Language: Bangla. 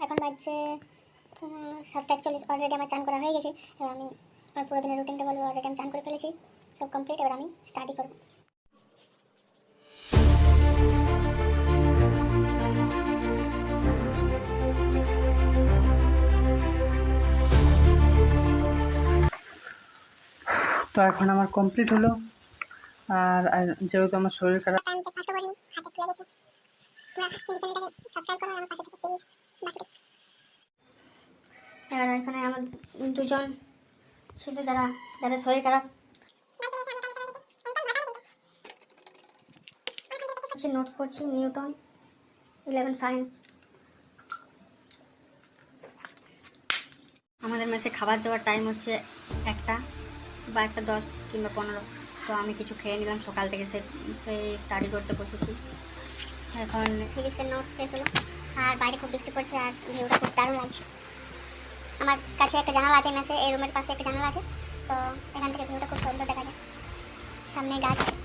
এখন বাজছে 7:41। অলরেডি আমার চান করা হয়ে গেছে। এবার আমি আমার পুরো দিনের রুটিনটা বলবো। অলরেডি আমি চান করে ফেলেছি, সব কমপ্লিট। এবার আমি স্টাডি করব। তো এখন আমার কমপ্লিট হলো। আর যেহেতু আমার শরীর খারাপ, এবার এখানে আমার দুজন ছিল যাদের শরীর খারাপ, নোট করছি নিউটন 11 সায়েন্স। আমাদের মেসে খাবার দেওয়ার টাইম হচ্ছে 1টা বা 1:10 কিংবা 15। তো আমি কিছু খেয়ে নিলাম। সকাল থেকে সেই স্টাডি করতে বসেছি। এখন ফিজিক্সের নোট শেষ হলো, আর বাইরে খুব বৃষ্টি পড়ছে, আর ভিউটা খুব দারুণ লাগছে। আমার কাছে একটা জানালা আছে মেসে, এই রুমের পাশে একটা জানালা আছে, তো এখান থেকে ভিউটা খুব সুন্দর দেখা যায়। সামনে গাছ আছে।